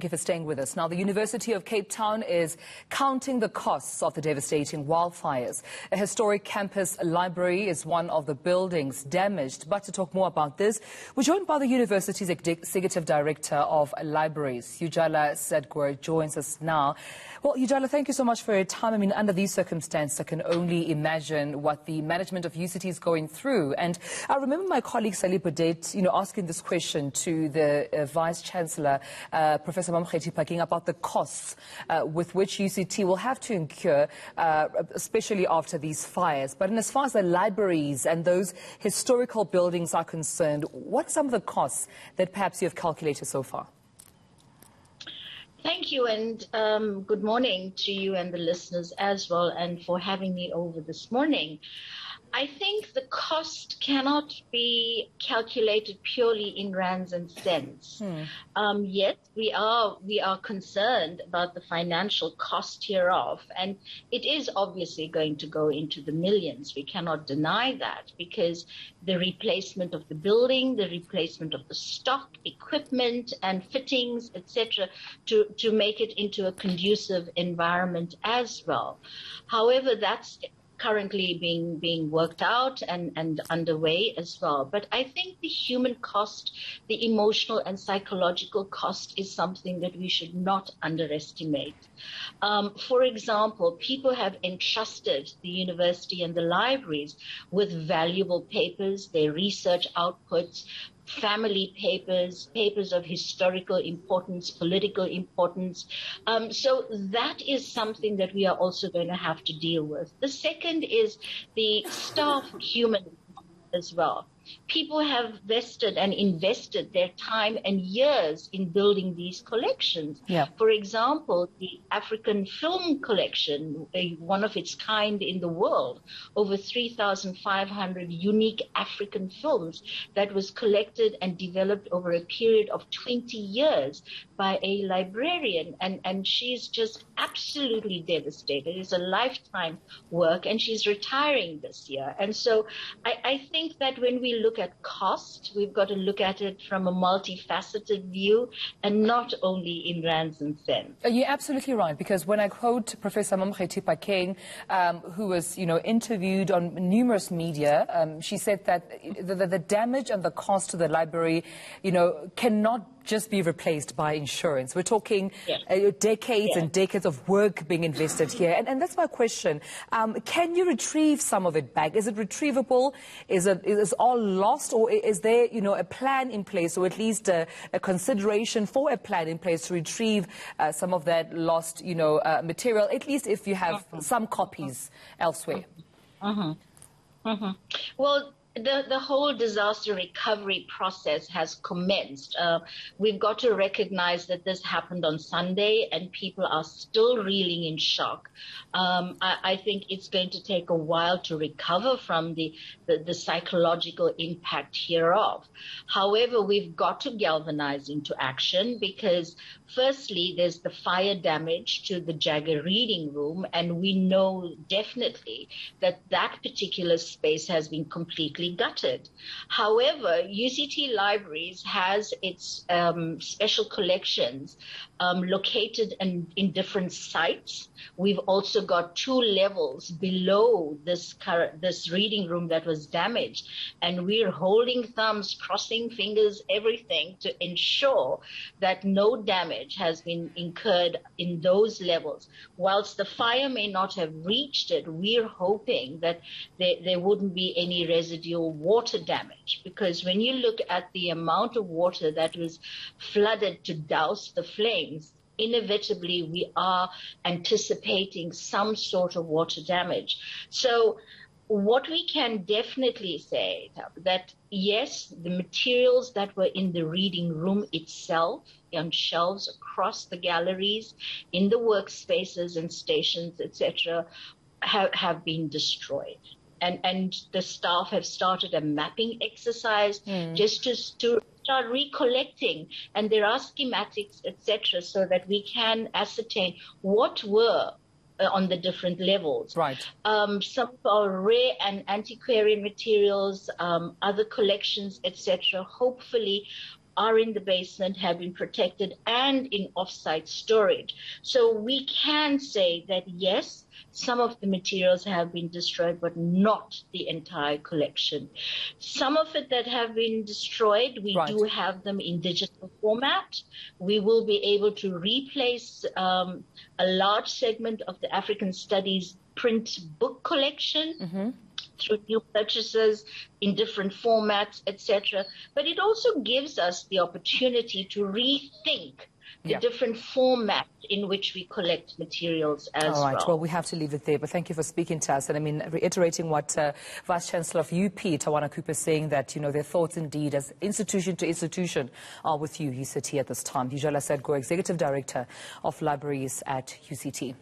Thank you for staying with us. Now, the University of Cape Town is counting the costs of the devastating wildfires. A historic campus library is one of the buildings damaged. But to talk more about this, we're joined by the university's executive director of libraries, Ujala Satgoor, joins us now. Well, Ujala, thank you so much for your time. I mean, under these circumstances, I can only imagine what the management of UCT is going through. And I remember my colleague Sally Baudet, asking this question to the Vice-Chancellor, Professor about the costs with which UCT will have to incur, especially after these fires. But as far as the libraries and those historical buildings are concerned, what are some of the costs that perhaps you have calculated so far? Thank you, and good morning to you and the listeners as well, and for having me over this morning. I think the cost cannot be calculated purely in rands and cents. Yes, we are concerned about the financial cost hereof, and it is obviously going to go into the millions. We cannot deny that, because the replacement of the building, the replacement of the stock, equipment and fittings, etc., to make it into a conducive environment as well. However, that's currently being worked out and underway as well. But I think the human cost, the emotional and psychological cost is something that we should not underestimate. For example, people have entrusted the university and the libraries with valuable papers, their research outputs, family papers, papers of historical importance, political importance. So that is something that we are also going to have to deal with. The second is the staff human as well. People have vested and invested their time and years in building these collections. Yeah. For example, the African Film Collection, one of its kind in the world, over 3,500 unique African films that was collected and developed over a period of 20 years by a librarian. And she's just absolutely devastated. It's a lifetime work, and she's retiring this year. And so I think that when we look at cost, we've got to look at it from a multifaceted view and not only in rands and cents. You're absolutely right, because when I quote Professor King, who was interviewed on numerous media, she said that the damage and the cost to the library cannot just be replaced by insurance. We're talking decades and decades of work being invested here. And that's my question. Can you retrieve some of it back? Is it retrievable? Is it all lost? Or is there, a plan in place, or at least a consideration for a plan in place to retrieve some of that lost, material, at least if you have some copies elsewhere? Well, the whole disaster recovery process has commenced. We've got to recognize that this happened on Sunday and people are still reeling in shock. I think it's going to take a while to recover from the psychological impact hereof. However, we've got to galvanize into action, because firstly, there's the fire damage to the Jagger reading room, and we know definitely that that particular space has been completely gutted. However, UCT Libraries has its special collections located in different sites. We've also got 2 levels below this reading room that was damaged, and we're holding thumbs, crossing fingers, everything to ensure that no damage has been incurred in those levels. Whilst the fire may not have reached it, we're hoping that there wouldn't be any residual water damage, because when you look at the amount of water that was flooded to douse the flames, inevitably we are anticipating some sort of water damage. So what we can definitely say that yes, the materials that were in the reading room itself, on shelves across the galleries, in the workspaces and stations, etc., have been destroyed. And the staff have started a mapping exercise just to start recollecting, and there are schematics, etc., so that we can ascertain what were on the different levels. Right. Some of our rare and antiquarian materials, other collections, etc., hopefully are in the basement have been protected and in off-site storage. So we can say that, yes, some of the materials have been destroyed, but not the entire collection. Some of it that have been destroyed, we do have them in digital format. We will be able to replace a large segment of the African Studies print book collection through new purchases in different formats, etc. But it also gives us the opportunity to rethink the different format in which we collect materials as well. All right, well, we have to leave it there, but thank you for speaking to us. And I mean, reiterating what Vice-Chancellor of UP, Tawana Cooper, is saying that, you know, their thoughts indeed as institution to institution are with you, UCT, at this time. Ujala Satgoor, Executive Director of Libraries at UCT.